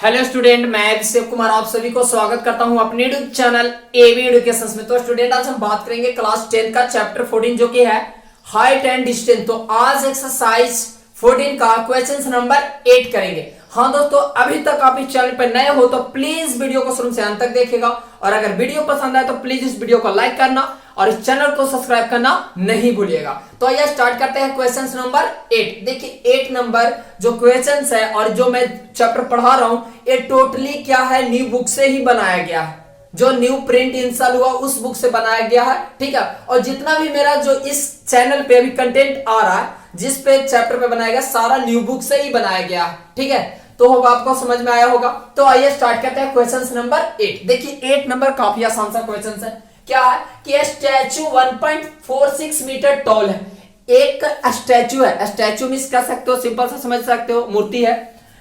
Hello student, मैं अभिषेक कुमार आप सभी को स्वागत करता हूं अपने यूट्यूब चैनल एवी एजुकेशन में। तो स्टूडेंट, आज हम बात करेंगे क्लास 10 का चैप्टर 14 जो कि है हाइट एंड डिस्टेंस। तो आज एक्सरसाइज 14 का क्वेश्चन नंबर 8 करेंगे। हाँ दोस्तों, अभी तक आप इस चैनल पर नए हो तो प्लीज वीडियो को शुरू से अंत तक देखिएगा, और अगर वीडियो पसंद आए तो प्लीज इस वीडियो को लाइक करना और इस चैनल को सब्सक्राइब करना नहीं भूलिएगा। तो आइए स्टार्ट करते हैं क्वेश्चन नंबर 8। देखिए 8 नंबर जो क्वेश्चन है और जो मैं चैप्टर पढ़ा रहा हूं, ये टोटली क्या है, न्यू बुक से ही बनाया गया है। जो न्यू प्रिंट इंस्टॉल हुआ उस बुक से बनाया गया है, ठीक है। और जितना भी मेरा जो इस चैनल पे अभी कंटेंट आ रहा है, जिस पे चैप्टर पे बनाया गया, सारा न्यू बुक से ही बनाया गया है, ठीक है। तो होगा, आपको समझ में आया होगा। तो आइए स्टार्ट करते हैं क्वेश्चन नंबर 8। देखिए 8 नंबर काफी आसान सा क्वेश्चन है। क्या है कि स्टैचू 1.46 मीटर टॉल है। एक स्टैचू है, स्टैचू मींस कह सकते हो, सिंपल सा समझ सकते हो, मूर्ति है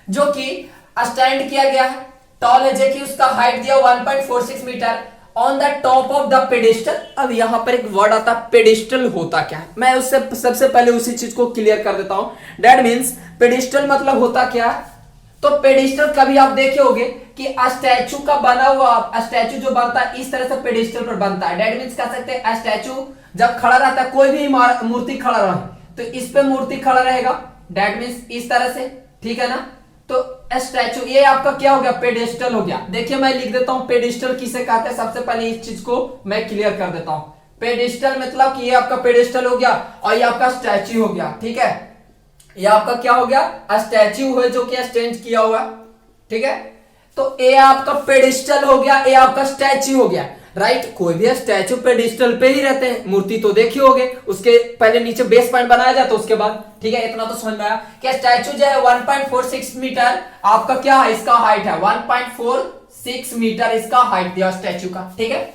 जो कि स्टैंड किया गया है, टॉल है, जो कि उसका हाइट दिया 1.46 metre on the top of the pedestal. अब यहां पर एक वर्ड आता है पेडिस्टल, होता क्या है, मैं उससे सबसे पहले उसी चीज को क्लियर कर देता हूं। दैट मींस पेडिस्टल मतलब होता क्या है। तो पेडिस्टल कभी आप देखे होंगे कि स्टैचू का बना हुआ, स्टैचू जो बनता है इस तरह से पेडिस्टल पर बनता है। दैट मींस कह सकते हैं स्टैचू जब खड़ा रहता है, कोई भी मूर्ति खड़ा रहे तो इस पे मूर्ति खड़ा रहेगा। दैट मींस इस तरह से, ठीक है ना। तो स्टैचू ये आपका क्या हो गया, पेडिस्टल हो गया। देखिए मैं लिख देता हूं पेडिस्टल किसे कहते हैं। सबसे पहले इस चीज को मैं क्लियर कर देता हूं। पेडिस्टल मतलब कि ये आपका पेडिस्टल हो गया और ये आपका स्टैचू हो गया, ठीक है। ये आपका क्या हो गया, स्टैच्यू है जो कि स्टैंड किया हुआ, ठीक है। तो ये आपका पेडिस्टल हो गया, ये आपका स्टैच्यू हो गया, राइट। कोई भी स्टैच्यू पेडिस्टल पे ही रहते हैं। मूर्ति तो देखी होगे, उसके पहले नीचे बेस पॉइंट बनाया जाता है उसके बाद, ठीक है। इतना तो समझ में आया कि स्टैच्यू जो है 1.46 मीटर आपका क्या है, इसका हाइट है 1.46 मीटर इसका हाइट दिया स्टैच्यू का, ठीक है।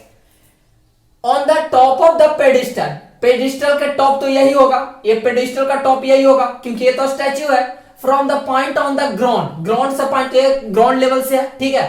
On the top of the pedestal, pedestal का टॉप तो यही होगा, ये पेडिस्टल का टॉप यही होगा क्योंकि ये तो स्टैच्यू है। From the point on the ground, ground से पॉइंट ग्राउंड लेवल से है, ठीक है।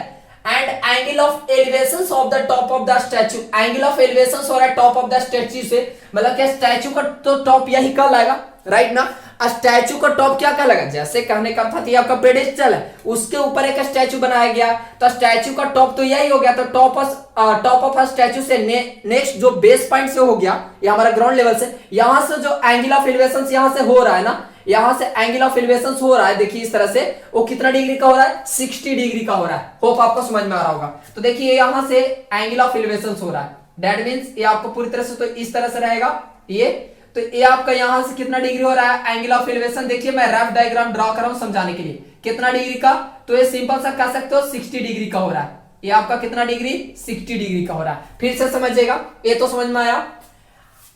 And angle of elevation of the top of the statue, angle of elevation हो रहा है टॉप ऑफ द स्टैच्यू से, मतलब क्या स्टैच्यू का तो टॉप यही कहलाएगा, राइट ना। स्टैच्यू का टॉप क्या कहलाएगा, जैसे कहने का था आपका पेडिस्टल है, उसके ऊपर एक स्टैच्यू बनाया गया, तो स्टैच्यू का टॉप तो यही हो गया। तो टॉप ऑफ स्टैच्यू से नेक्स्ट जो बेस पॉइंट से हो गया, ये हमारा ग्राउंड लेवल से, यहां से जो एंगल ऑफ एलिवेशन यहां से हो रहा है ना, यहां से एंगल ऑफ एलिवेशन हो रहा है, देखिए इस तरह से, वो कितना डिग्री का हो रहा है, 60 डिग्री का हो रहा है। होप आपको समझ में आ रहा होगा। तो देखिए यहां से एंगल ऑफ एलिवेशन हो रहा है, दैट मींस ये आपको पूरी तरह से तो इस तरह से रहेगा ये। तो ये आपका यहां से कितना डिग्री हो रहा है, एंगल ऑफ एलिवेशन। देखिए मैं रफ डायग्राम ड्रॉ कर रहा हूं समझाने के लिए, कितना डिग्री का, तो ये सिंपल सा कह सकते हो 60 डिग्री का हो रहा है। ये आपका कितना डिग्री, 60 डिग्री का हो रहा है। फिर से समझिएगा, ये तो समझ में आया।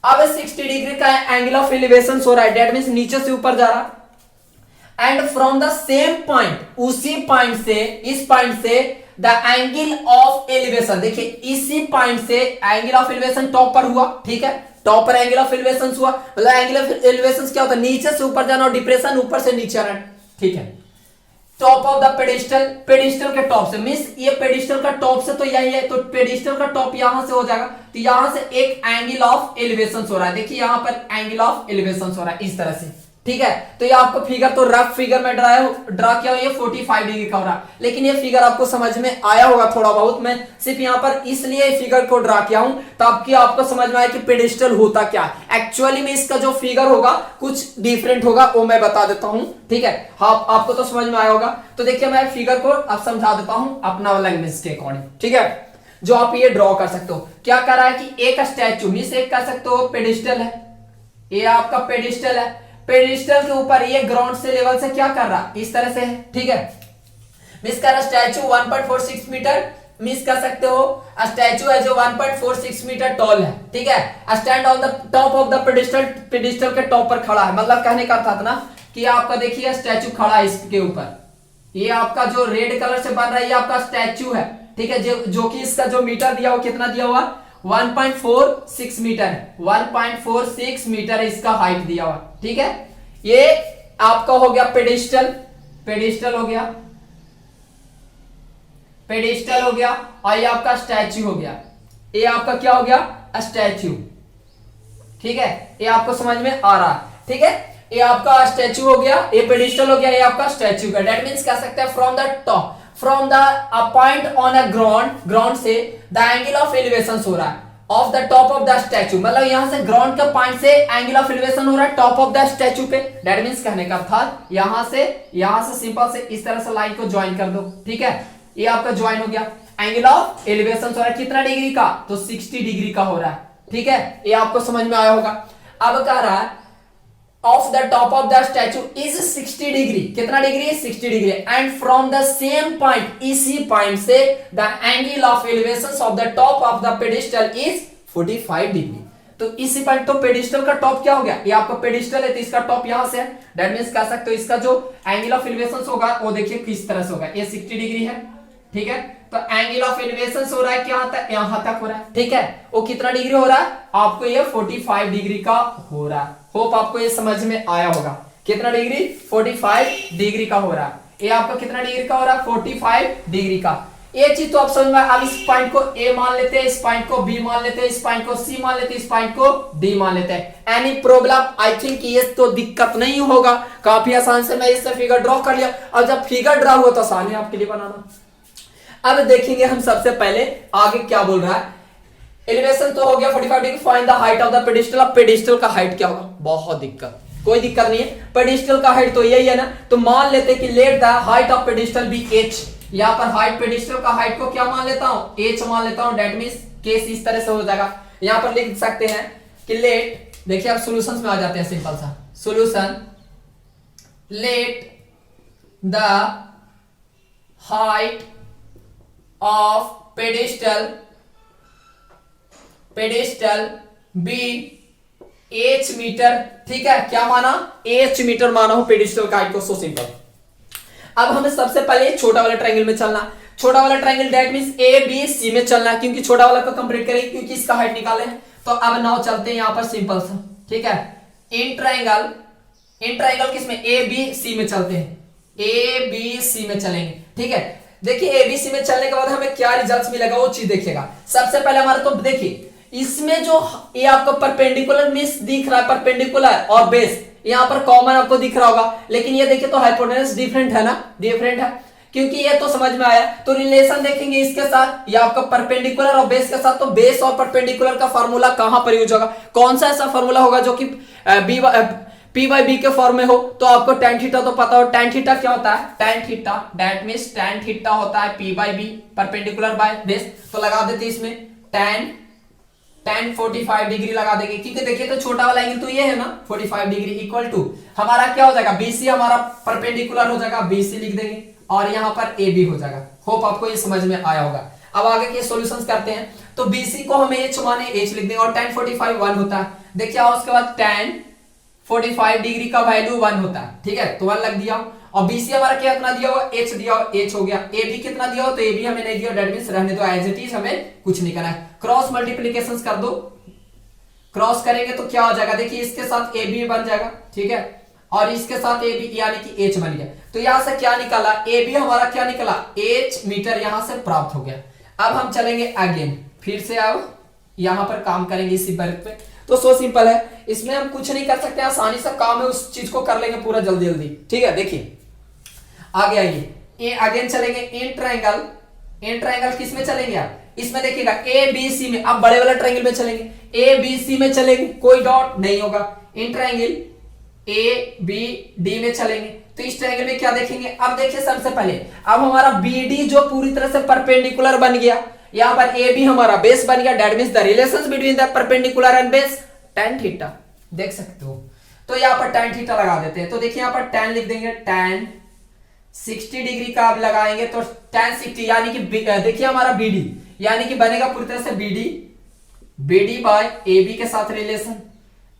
अब 60 डिग्री का एंगल ऑफ एलिवेशन हो रहा है, दैट मींस नीचे से ऊपर जा रहा। And from the same point, उसी पॉइंट से, इस पॉइंट से द एंगल ऑफ एलिवेशन, देखिए इसी पॉइंट से एंगल ऑफ एलिवेशन टॉप पर हुआ, ठीक है। टॉप पर एंगल ऑफ एलिवेशन हुआ, मतलब एंगल ऑफ एलिवेशन क्या होता है, नीचे से ऊपर जाना और डिप्रेशन ऊपर से नीचे आना, ठीक है। Top of the pedestal, pedestal के टॉप से, मींस ये पेडिस्टल का टॉप से तो यही है, तो पेडिस्टल का टॉप यहां से हो जाएगा। तो यहां से एक एंगल ऑफ एलिवेशन हो रहा है, देखिए यहां पर एंगल ऑफ एलिवेशन हो रहा है इस तरह से, ठीक है। तो ये आपको फिगर तो रफ फिगर में ड्रा किया हुआ, ये 45 डिग्री का हो रहा है, लेकिन ये फिगर आपको समझ में आया होगा थोड़ा बहुत। मैं सिर्फ यहाँ पर इसलिए फिगर को ड्रा किया हूं ताकि आपको समझ में आए कि पेडिस्टल होता क्या है। एक्चुअली में इसका जो फिगर होगा कुछ डिफरेंट होगा, वो मैं बता देता हूं, ठीक है। हाँ आपको तो समझ में आया होगा। तो देखिए मैं फिगर को अब समझा देता हूं अपना लैंग्वेज के अकॉर्डिंग, ठीक है, जो आप ये ड्रॉ कर सकते हो। क्या कर रहा है कि एक स्टैचू मींस एक कह सकते हो पेडिस्टल है, ये आपका पेडिस्टल है। पेडिस्टल के ऊपर ये ग्राउंड से लेवल से क्या कर रहा, इस तरह से है, ठीक है। मिस कर रहा स्टैचू 1.46 मीटर, मिस कर सकते हो स्टैचू है जो 1.46 मीटर टॉल है, ठीक है। Stand on the top of the pedestal, pedestal के टॉप पर खड़ा है, मतलब कहने का था ना कि आपका देखिए स्टैचू खड़ा है इसके ऊपर, ये आपका जो रेड कलर से बन रहा है ये आपका स्टैचू है, ठीक है। जो कि इसका जो मीटर दिया हुआ कितना दिया हुआ, 1.46 मीटर है, 1.46 मीटर इसका हाइट दिया हुआ, ठीक है। ये आपका हो गया पेडिस्टल, पेडिस्टल हो गया, पेडिस्टल हो गया, और ये आपका स्टैच्यू हो गया, ये आपका क्या हो गया, स्टैच्यू, ठीक है। ये आपको समझ में आ रहा है, ठीक है। ये आपका स्टैच्यू हो गया, ये पेडिस्टल हो गया, ये आपका स्टैच्यू का। दैट मींस कह सकते हैं from the top, from the point on a ground से द एंगल ऑफ एलिवेशन हो रहा है of the top of the statue, मतलब यहां से ग्राउंड के पॉइंट से एंगल ऑफ एलिवेशन हो रहा है टॉप ऑफ द स्टैचू पे। दैट मींस कहने का अर्थात यहां से सिंपल से इस तरह से लाइन को ज्वाइन कर दो, ठीक है, ये आपका ज्वाइन हो गया। एंगल ऑफ एलिवेशन हो रहा है कितना डिग्री का, तो 60 डिग्री का हो रहा है, ठीक है, ये आपको समझ में आया होगा। अब कह रहा है of the top of the statue is 60 degree, कितना degree, 60 degree, and from the same point, इसी पॉइंट से the angle of elevation of the top of the pedestal is 45 degree. तो इसी पॉइंट, तो पेडिस्टल का टॉप क्या हो गया, ये आपका पेडिस्टल है तो इसका टॉप यहां से है। दैट मींस कह सकते हो इसका जो एंगल ऑफ एलिवेशन होगा वो देखिए किस तरह से होगा, ये 60 डिग्री है, ठीक है, तो एंगल ऑफ एलिवेशन हो रहा है क्या तक, यहां तक हो रहा है, ठीक है, वो कितना डिग्री हो रहा है, आपको ये 45 डिग्री का हो रहा है। होप आपको ये समझ में आया होगा, कितना डिग्री, 45 डिग्री का हो रहा है। ये आपका कितना डिग्री का हो रहा है, 45 डिग्री का। ये चीज तो आप समझ में, अब इस पॉइंट को ए मान लेते हैं, इस पॉइंट को बी मान लेते हैं, इस पॉइंट को सी मान लेते हैं, इस पॉइंट को डी मान लेते हैं। एनी प्रॉब्लम, आई थिंक ये तो दिक्कत नहीं होगा, काफी आसान से मैं इससे फिगर ड्रॉ कर लिया, और जब फिगर ड्रॉ हुआ तो आसान है आपके लिए बनाना। अब देखेंगे हम सबसे पहले आगे क्या बोल रहा है। एलिवेशन तो हो गया 45 degree, find the height of the pedestal. अब पेडिस्टल का हाइट क्या होगा, बहुत दिक्कत, कोई दिक्कत नहीं है, पेडिस्टल का हाइट तो यही है ना, तो मान लेते हैं कि let the height of pedestal be h। यहां पर हाइट, पेडिस्टल का हाइट को क्या मान लेता हूं, h मान लेता हूं। दैट मींस केस इस तरह से हो जाएगा, यहां पर लिख सकते हैं कि लेट, देखिए अब सॉल्यूशंस में आ जाते हैं, सिंपल सा solution, let the height of pedestal be h metre, ठीक है, क्या माना, h मीटर माना हो पेडिस्टल का हाइट को, सो सिंपल। अब हमें सबसे पहले छोटा वाला ट्रायंगल में चलना, छोटा वाला triangle that means A B C में चलना, क्योंकि छोटा वाला को कंप्लीट करेंगे क्योंकि इसका हाइट निकाले हैं। तो अब नाउ चलते हैं यहां पर सिंपल सा, ठीक है, इन ट्रायंगल किसमें, ए बी सी में चलते हैं, ए बी सी में चलेंगे, ठीक है। देखिए ए बी सी में चलने के बाद हमें क्या रिजल्ट्स मिलेगा वो चीज देखिएगा। सबसे पहले हमारा तो देखिए इसमें जो ये आपको परपेंडिकुलर मींस दिख रहा है, परपेंडिकुलर और बेस यहां पर कॉमन आपको दिख रहा होगा, लेकिन ये देखिए तो हाइपोटेनस डिफरेंट है ना, डिफरेंट है, क्योंकि ये तो समझ में आया। तो रिलेशन देखेंगे इसके साथ, ये आपका परपेंडिकुलर और बेस के साथ, तो बेस और परपेंडिकुलर का फार्मूला कहां पर यूज होगा, कौन सा ऐसा फार्मूला होगा जो कि पी बाई बी के फॉर्म में हो। तो आपको tan थीटा तो पता हो, tan थीटा क्या होता है, tan theta that means tan theta होता है p by B, perpendicular by base. तो लगा देते इसमें tan 45 डिग्री लगा देंगे, क्योंकि देखिए तो छोटा वाला एंगल तो ये है ना 45 डिग्री, इक्वल टू हमारा क्या हो जाएगा, BC हमारा परपेंडिकुलर हो जाएगा, BC लिख देंगे, और यहाँ पर AB हो जाएगा। होप आपको ये समझ में आया होगा। अब आगे के सॉल्यूशंस करते हैं, तो BC को हमें h माने h लिख देंगे, और tan 45 1 होता है। देखिए उसके बाद tan 45 डिग्री का वैल्यू 1 होता है, ठीक है, तो 1 लग दिया, और BC हमारा क्या कितना दिया हुआ, h दिया हुआ, h हो गया। AB कितना दिया हो, तो AB हमें नहीं दिया, दैट मींस रहने दो एज इट इज, हमें कुछ नहीं करना है। क्रॉस मल्टीप्लिकेशंस कर दो, क्रॉस करेंगे तो क्या हो जाएगा, देखिए इसके साथ AB बन जाएगा, ठीक है, और इसके साथ AB यानी कि h बन गया। तो यहां से क्या निकाला, AB हमारा क्या निकला, h मीटर यहां से प्राप्त हो गया। अब हम चलेंगे अगेन, फिर से अब यहां पर काम करेंगे इसी वर्क पे। तो सो सिंपल है, इसमें हम कुछ नहीं कर सकते, आसानी से काम है, उस चीज को कर लेंगे पूरा जल्दी जल्दी, ठीक है। देखिए आगे आइए, ये अगेन चलेंगे इन ट्रायंगल किस में चलेंगे आप, इसमें देखिएगा ए बी सी में, अब बड़े वाला ट्रायंगल में चलेंगे, ए बी सी में चलेंगे, कोई डॉट नहीं होगा। In triangle A B D में चलेंगे, तो इस ट्रायंगल में क्या देखेंगे, अब देखिए सबसे पहले अब हमारा बी डी जो पूरी तरह से परपेंडिकुलर बन गया, यहाँ पर ए बी हमारा बेस बन गया, that means the relations between the perpendicular and base tan theta, देख सकते हो। तो यहाँ पर tan थीटा लगा देते हैं, तो देखिए यहाँ पर tan लिख देंगे, tan 60 डिग्री का आप लगाएंगे तो tan 60 यानी कि देखिए हमारा BD यानी कि बनेगा पूरी तरह से BD बाय AB के साथ रिलेशन।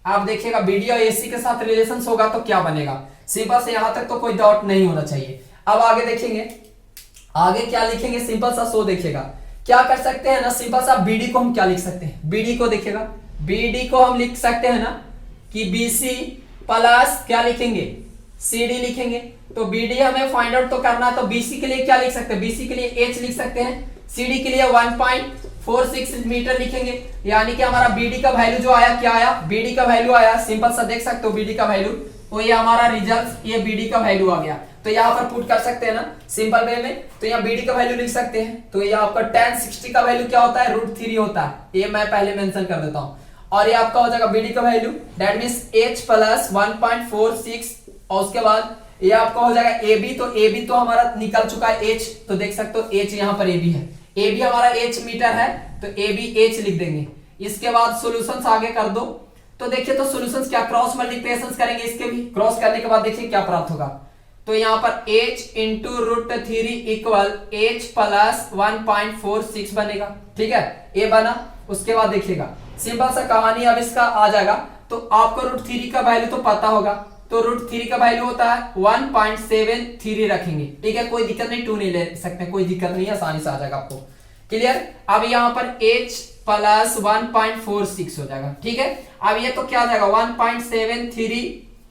आप देखिएगा BD और AC के साथ रिलेशन होगा तो क्या बनेगा, सिंपल से यहां तक तो कोई डाउट नहीं होना चाहिए। अब आगे देखेंगे, आगे क्या लिखेंगे, सिंपल सा सो देखिएगा क्या कर सकते हैं ना, सिंपल सा BD को हम क्या लिख सकते हैं, BD को देखिएगा, BD को हम लिख सकते हैं ना कि BC प्लस क्या लिखेंगे, CD लिखेंगे। तो BD हमें फाइंड आउट तो करना है, तो BC के लिए क्या लिख सकते हैं, BC के लिए H लिख सकते हैं, CD के लिए 1.46 मीटर लिखेंगे, यानी कि हमारा BD का वैल्यू जो आया, क्या आया, BD का वैल्यू आया, सिंपल सा देख सकते हो BD का वैल्यू, तो ये हमारा रिजल्ट, ये BD का वैल्यू आ गया। तो यहाँ पर पुट कर सकते हैं ना सिंपल वे में। तो यहाँ BD का वैल्यू लिख सकते हैं। तो ये आपका tan 60 का वैल्यू क्या होता है, √3 होता है। ये मैं पहले मेंशन कर देता हूँ। और ये आपका हो जाएगा BD का value, that means h plus 1.46। और उसके बाद ये आपका हो जाएगा AB। तो AB तो हमारा निकल चुका है h, तो देख सकते हो h यहाँ पर AB है। AB हमारा h मीटर है, तो AB h लिख देंगे। इसके बाद सॉल्यूशंस आगे कर दो। तो देखिए तो सॉल्यूशंस क्या, क्रॉस मल्टीप्लिकेशन करेंगे इसके भी। क्रॉस करने के बाद देखिए क्या प्राप्त होगा। तो यहाँ पर h into √3 equal h plus 1.46 बनेगा। ठीक है, ये बना। उसके बाद देखिएगा सिंपल सा कहानी अब इसका आ जाएगा। तो आपको √3 का वैल्यू तो पता होगा, तो √3 का वैल्यू होता है 1.73 रखेंगे। ठीक है, कोई दिक्कत नहीं, 2 नहीं ले सकते, कोई दिक्कत नहीं, आसानी से आ जाएगा आपको। क्लियर। अब यहाँ पर h प्लस 1.46 हो जाएगा। ठीक है, अब ये तो क्या आ जाएगा 1.73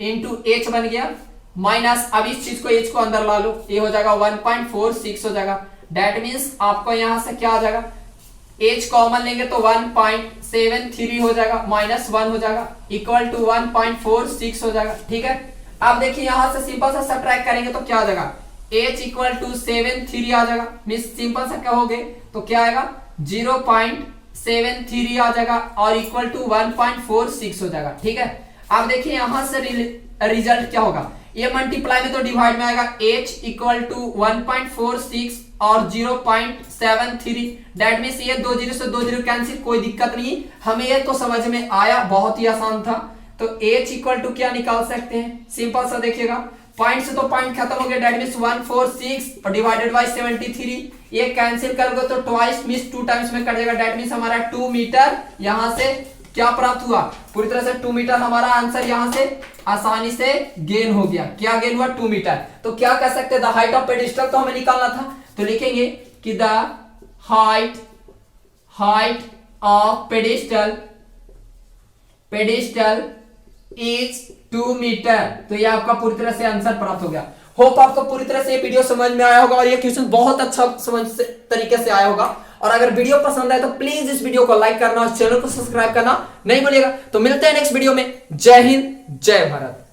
इंटू h बन गया, माइनस अब इस चीज को h को अंदर ला लो, ये हो जाएगा 1.46 हो जाएगा। दैट मीन्स आपको यहां से क्या आ जाएगा, h कॉमन लेंगे तो 1.73 हो जाएगा, माइनस 1 हो जाएगा, इक्वल टू 1.46 हो जाएगा। ठीक है, अब देखिए यहां से सिंपल सा सब्ट्रैक्ट करेंगे तो क्या आ जाएगा, h इक्वल टू 73 आ जाएगा। मीन्स सिंपल सा क्या होगे तो क्या आएगा 0.73 आ जाएगा और इक्वल टू 1.46 हो जाएगा। ठीक है, अब देखिए यहां से रिजल्ट क्या होगा, ये मल्टीप्लाई में तो डिवाइड में आएगा, h इक्वल टू 1.46 और 0.73। दैट मींस ये 2 जीरो से 2 जीरो कैंसिल, कोई दिक्कत नहीं, हमें ये तो समझ में आया, बहुत ही आसान था। तो h इक्वल टू क्या निकाल सकते हैं, सिंपल सा देखिएगा, पॉइंट से तो पॉइंट खत्म हो गया, दैट मींस 146 और डिवाइडेड बाय 73, ये कैंसिल करोगे तो ट्वाइस मींस 2 टाइम्स में कट जाएगा। दैट मींस हमारा 2 मीटर यहां से क्या प्राप्त हुआ, पूरी तरह से 2 मीटर हमारा आंसर यहां से आसानी से गेन हो गया। क्या गेन हुआ, 2 मीटर। तो क्या कह सकते हैं, द हाइट ऑफ पेडिस्टल तो हमें निकालना था, तो लिखेंगे कि the height of pedestal is 2 metre. तो ये आपका पूरी तरह से आंसर प्राप्त हो गया। होप आपको पूरी तरह से ये वीडियो समझ में आया होगा और ये क्वेश्चन बहुत अच्छा समझ तरीके से आया होगा। और अगर वीडियो पसंद आए तो प्लीज इस वीडियो को लाइक करना और चैनल को सब्सक्राइब करना नहीं भूलिएगा। तो मिलते हैं नेक्स्ट वीडियो में। जय हिंद, जय भारत।